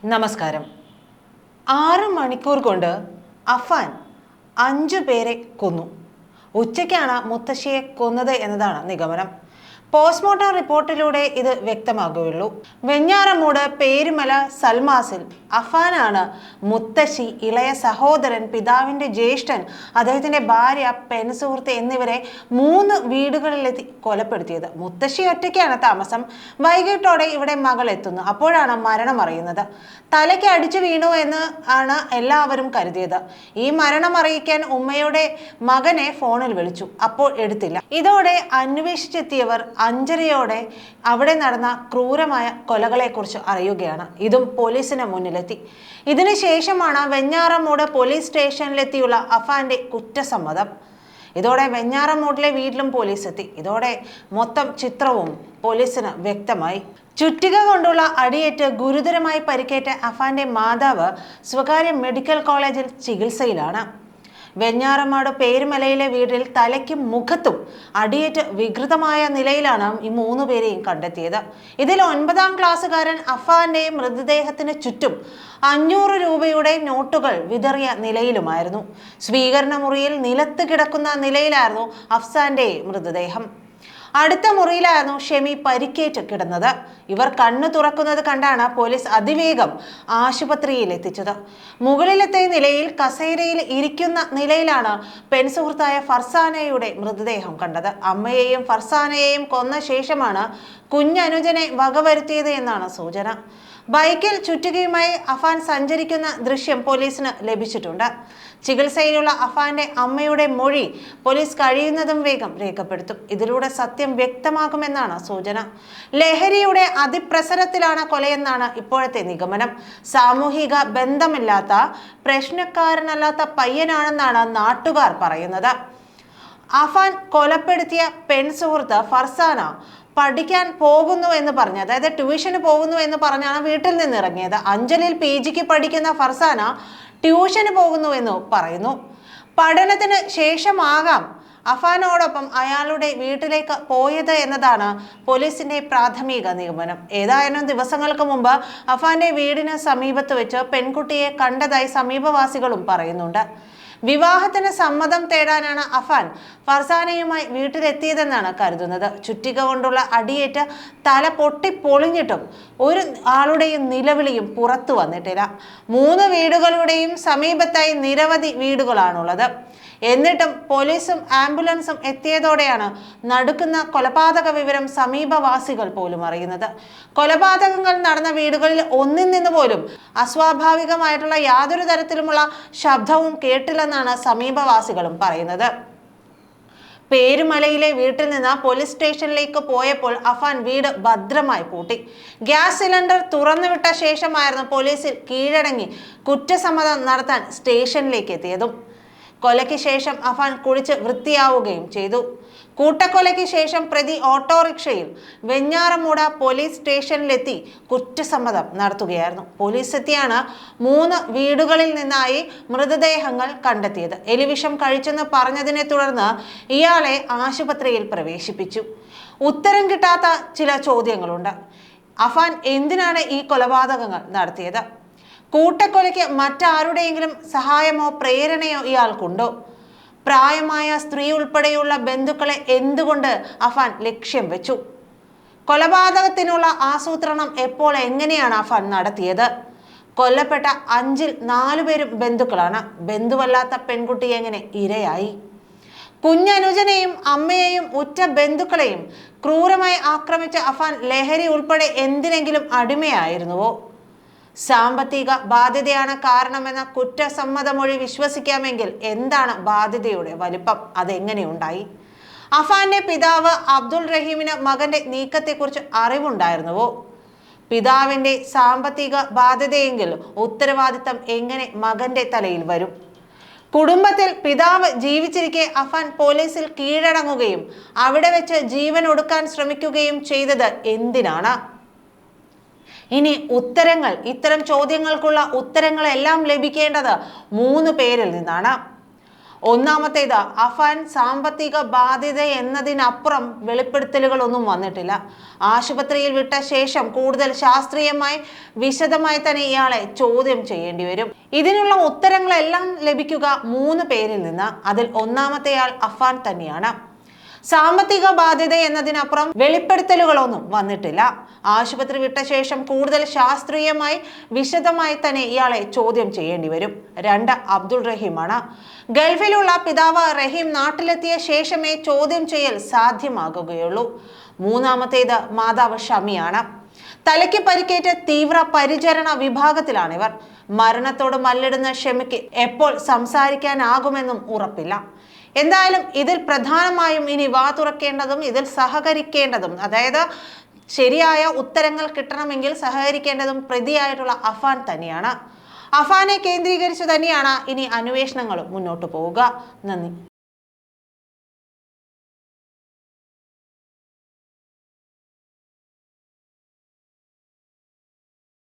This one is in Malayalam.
നമസ്കാരം. 6 മണിക്കൂർ കൊണ്ട് അഫാൻ 5 പേരെ കൊന്നു. ഉച്ചയ്ക്കാണ് മുത്തശ്ശിയെ കൊന്നത് എന്നതാണ് നിഗമനം. പോസ്റ്റ്മോർട്ടം റിപ്പോർട്ടിലൂടെ ഇത് വ്യക്തമാകുകയുള്ളൂ. വെഞ്ഞാറമൂട് പേരുമല സൽമാസിൽ അഫാനാണ് മുത്തശ്ശി, ഇളയ സഹോദരൻ, പിതാവിന്റെ ജ്യേഷ്ഠൻ, അദ്ദേഹത്തിന്റെ ഭാര്യ, പെൺസുഹൃത്ത് എന്നിവരെ 3 വീടുകളിലെത്തി കൊലപ്പെടുത്തിയത്. മുത്തശ്ശി ഒറ്റയ്ക്കാണ് താമസം. വൈകിട്ടോടെ ഇവിടെ മകൾ എത്തുന്നു. അപ്പോഴാണ് മരണം അറിയുന്നത്. തലയ്ക്ക് അടിച്ചു വീണു എന്ന് ആണ് എല്ലാവരും കരുതിയത്. ഈ മരണം അറിയിക്കാൻ ഉമ്മയുടെ മകനെ ഫോണിൽ വിളിച്ചു. അപ്പോൾ എടുത്തില്ല. ഇതോടെ അന്വേഷിച്ചെത്തിയവർ 5:30 അവിടെ നടന്ന ക്രൂരമായ കൊലകളെക്കുറിച്ച് അറിയുകയാണ്. ഇതും പോലീസിന് മുന്നിലെത്തി. ഇതിനുശേഷമാണ് വെഞ്ഞാറമൂട് പോലീസ് സ്റ്റേഷനിലെത്തിയുള്ള അഫാന്റെ കുറ്റസമ്മതം. ഇതോടെ വെഞ്ഞാറമൂടിലെ വീട്ടിലും പോലീസ് എത്തി. ഇതോടെ മൊത്തം ചിത്രവും പോലീസിന് വ്യക്തമായി. ചുറ്റിക കൊണ്ടുള്ള അടിയേറ്റ് ഗുരുതരമായി പരിക്കേറ്റ അഫാന്റെ മാതാവ് സ്വകാര്യ മെഡിക്കൽ കോളേജിൽ ചികിത്സയിലാണ്. വെഞ്ഞാറമൂട് പേരുമലയിലെ വീട്ടിൽ തലയ്ക്കും മുഖത്തും അടിയേറ്റ് വികൃതമായ നിലയിലാണ് ഈ 3 പേരെയും കണ്ടെത്തിയത്. ഇതിൽ 9ാം ക്ലാസ്സുകാരൻ അഫാന്റെ മൃതദേഹത്തിന് ചുറ്റും 500 രൂപയുടെ നോട്ടുകൾ വിതറിയ നിലയിലുമായിരുന്നു. സ്വീകരണ മുറിയിൽ നിലത്ത് കിടക്കുന്ന നിലയിലായിരുന്നു അഫ്സാന്റെ മൃതദേഹം. അടുത്ത മുറിയിലായിരുന്നു ഷെമി പരിക്കേറ്റ് കിടന്നത്. ഇവർ കണ്ണു തുറക്കുന്നത് കണ്ടാണ് പോലീസ് അതിവേഗം ആശുപത്രിയിൽ എത്തിച്ചത്. മുകളിലത്തെ നിലയിൽ കസേരയിൽ ഇരിക്കുന്ന നിലയിലാണ് പെൺസുഹൃത്തായ ഫർസാനയുടെ മൃതദേഹം കണ്ടത്. അമ്മയെയും ഫർസാനയെയും കൊന്ന ശേഷമാണ് കുഞ്ഞനുജനെ വകവരുത്തിയത് എന്നാണ് സൂചന. ബൈക്കിൽ ചുറ്റുകയുമായി അഫാൻ സഞ്ചരിക്കുന്ന ദൃശ്യം പോലീസിന് ലഭിച്ചിട്ടുണ്ട്. ചികിത്സയിലുള്ള അഫാന്റെ അമ്മയുടെ മൊഴി പോലീസ് കഴിയുന്നതും വേഗം രേഖപ്പെടുത്തും. ഇതിലൂടെ സത്യം വ്യക്തമാകുമെന്നാണ് സൂചന. ലഹരിയുടെ അതിപ്രസരത്തിലാണ് കൊലയെന്നാണ് ഇപ്പോഴത്തെ നിഗമനം. സാമൂഹിക ബന്ധമില്ലാത്ത, പ്രശ്നക്കാരനല്ലാത്ത പയ്യനാണെന്നാണ് നാട്ടുകാർ പറയുന്നത്. അഫാൻ കൊലപ്പെടുത്തിയ പെൺസുഹൃത്ത് ഫർസാന പഠിക്കാൻ പോകുന്നു എന്ന് പറഞ്ഞ്, അതായത് ട്യൂഷന് പോകുന്നു എന്ന് പറഞ്ഞാണ് വീട്ടിൽ നിന്ന് ഇറങ്ങിയത്. അഞ്ചലിൽ PGക്ക് പഠിക്കുന്ന ഫർസാന ട്യൂഷന് പോകുന്നു എന്ന് പറയുന്നു. പഠനത്തിന് ശേഷമാകാം അഫാനോടൊപ്പം അയാളുടെ വീട്ടിലേക്ക് പോയത് എന്നതാണ് പോലീസിന്റെ പ്രാഥമിക നിഗമനം. ഏതായാലും ദിവസങ്ങൾക്ക് മുമ്പ് അഫാന്റെ വീടിന് സമീപത്ത് വെച്ച് പെൺകുട്ടിയെ കണ്ടതായി സമീപവാസികളും പറയുന്നുണ്ട്. വിവാഹത്തിന് സമ്മതം തേടാനാണ് അഫാൻ ഫർസാനയുമായി വീട്ടിലെത്തിയതെന്നാണ് കരുതുന്നത്. ചുറ്റിക കൊണ്ടുള്ള അടിയേറ്റ് തല പൊട്ടിപ്പൊളിഞ്ഞിട്ടും ഒരു ആളുടെയും നിലവിളിയും പുറത്തു വന്നിട്ടില്ല. 3 വീടുകളുടെയും സമീപത്തായി നിരവധി വീടുകളാണുള്ളത്. എന്നിട്ടും പോലീസും ആംബുലൻസും എത്തിയതോടെയാണ് നടുക്കുന്ന കൊലപാതക വിവരം സമീപവാസികൾ പോലും അറിയുന്നത്. കൊലപാതകങ്ങൾ നടന്ന വീടുകളിൽ ഒന്നിൽ നിന്ന് പോലും അസ്വാഭാവികമായിട്ടുള്ള യാതൊരു തരത്തിലുമുള്ള ശബ്ദവും കേട്ടില്ലെന്നാണ് സമീപവാസികളും പറയുന്നത്. പേരുമലയിലെ വീട്ടിൽ നിന്ന് പോലീസ് സ്റ്റേഷനിലേക്ക് പോയപ്പോൾ അഫാൻ വീട് ഭദ്രമായി പൂട്ടി. ഗ്യാസ് സിലിണ്ടർ തുറന്നുവിട്ട ശേഷമായിരുന്നു പോലീസിൽ കീഴടങ്ങി കുറ്റസമ്മതം നടത്താൻ സ്റ്റേഷനിലേക്ക് എത്തിയതും. കൊലയ്ക്ക് ശേഷം അഫാൻ കുളിച്ച് വൃത്തിയാവുകയും ചെയ്തു. കൂട്ടക്കൊലയ്ക്ക് ശേഷം പ്രതി ഓട്ടോറിക്ഷയിൽ വെഞ്ഞാറമൂട് പോലീസ് സ്റ്റേഷനിലെത്തി കുറ്റസമ്മതം നടത്തുകയായിരുന്നു. പോലീസ് എത്തിയാണ് 3 വീടുകളിൽ നിന്നായി മൃതദേഹങ്ങൾ കണ്ടെത്തിയത്. എലിവിഷം കഴിച്ചെന്ന് പറഞ്ഞതിനെ തുടർന്ന് ഇയാളെ ആശുപത്രിയിൽ പ്രവേശിപ്പിച്ചു. ഉത്തരം കിട്ടാത്ത ചില ചോദ്യങ്ങളുണ്ട്. അഫാൻ എന്തിനാണ് ഈ കൊലപാതകങ്ങൾ നടത്തിയത്? കൂട്ടക്കൊലയ്ക്ക് മറ്റാരുടെയെങ്കിലും സഹായമോ പ്രേരണയോ ഇയാൾക്കുണ്ടോ? പ്രായമായ സ്ത്രീ ഉൾപ്പെടെയുള്ള ബന്ധുക്കളെ എന്തുകൊണ്ട് അഫാൻ ലക്ഷ്യം വെച്ചു? കൊലപാതകത്തിനുള്ള ആസൂത്രണം എപ്പോൾ, എങ്ങനെയാണ് അഫാൻ നടത്തിയത്? കൊല്ലപ്പെട്ട 5-ൽ 4 പേരും ബന്ധുക്കളാണ്. ബന്ധുവല്ലാത്ത പെൺകുട്ടി എങ്ങനെ ഇരയായി? കുഞ്ഞനുജനെയും അമ്മയെയും ഉറ്റ ബന്ധുക്കളെയും ക്രൂരമായി ആക്രമിച്ച അഫാൻ ലഹരി ഉൾപ്പെടെ എന്തിനെങ്കിലും അടിമയായിരുന്നുവോ? സാമ്പത്തിക ബാധ്യതയാണ് കാരണമെന്ന കുറ്റസമ്മതമൊഴി വിശ്വസിക്കാമെങ്കിൽ എന്താണ് ബാധ്യതയുടെ വലിപ്പം? അതെങ്ങനെയുണ്ടായി? അഫാന്റെ പിതാവ് അബ്ദുൾ റഹീമിന് മകന്റെ നീക്കത്തെക്കുറിച്ച് അറിവുണ്ടായിരുന്നുവോ? പിതാവിന്റെ സാമ്പത്തിക ബാധ്യതയെങ്കിൽ ഉത്തരവാദിത്തം എങ്ങനെ മകന്റെ തലയിൽ വരും? കുടുംബത്തിൽ പിതാവ് ജീവിച്ചിരിക്കെ അഫാൻ പോലീസിൽ കീഴടങ്ങുകയും അവിടെ വെച്ച് ജീവൻ ഒടുക്കാൻ ശ്രമിക്കുകയും ചെയ്തത് എന്തിനാണ്? ഇനി ഉത്തരങ്ങൾ, ഇത്തരം ചോദ്യങ്ങൾക്കുള്ള ഉത്തരങ്ങളെല്ലാം ലഭിക്കേണ്ടത് 3 പേരിൽ നിന്നാണ്. ഒന്നാമത്തേത്, അഫാൻ സാമ്പത്തിക ബാധ്യത എന്നതിനപ്പുറം വെളിപ്പെടുത്തലുകളൊന്നും വന്നിട്ടില്ല. ആശുപത്രിയിൽ വിട്ട ശേഷം കൂടുതൽ ശാസ്ത്രീയമായി വിശദമായി തന്നെ ഇയാളെ ചോദ്യം ചെയ്യേണ്ടി വരും. ഇതിനുള്ള ഉത്തരങ്ങളെല്ലാം ലഭിക്കുക 3 പേരിൽ നിന്ന്. അതിൽ ഒന്നാമത്തെയാൾ അഫാൻ തന്നെയാണ്. സാമ്പത്തിക ബാധ്യത എന്നതിനപ്പുറം വെളിപ്പെടുത്തലുകളൊന്നും വന്നിട്ടില്ല. ആശുപത്രി വിട്ട ശേഷം കൂടുതൽ ശാസ്ത്രീയമായി വിശദമായി തന്നെ ഇയാളെ ചോദ്യം ചെയ്യേണ്ടി വരും. 2, അബ്ദുൾ റഹീമാണ്. ഗൾഫിലുള്ള പിതാവ് റഹീം നാട്ടിലെത്തിയ ശേഷമേ ചോദ്യം ചെയ്യൽ സാധ്യമാകുകയുള്ളൂ. 3-ാമത്തേത് മാതാവ് ഷമിയാണ്. തലയ്ക്ക് പരിക്കേറ്റ് തീവ്ര പരിചരണ വിഭാഗത്തിലാണിവർ. മരണത്തോട് മല്ലിടുന്ന ഷമിക്ക് എപ്പോൾ സംസാരിക്കാനാകുമെന്നും ഉറപ്പില്ല. എന്തായാലും ഇതിൽ പ്രധാനമായും ഇനി വാ തുറക്കേണ്ടതും ഇതിൽ സഹകരിക്കേണ്ടതും, അതായത് ശരിയായ ഉത്തരങ്ങൾ കിട്ടണമെങ്കിൽ സഹകരിക്കേണ്ടതും പ്രതിയായിട്ടുള്ള അഫാൻ തന്നെയാണ്. അഫാനെ കേന്ദ്രീകരിച്ചു തന്നെയാണ് ഇനി അന്വേഷണങ്ങളും മുന്നോട്ട് പോവുക. നന്ദി.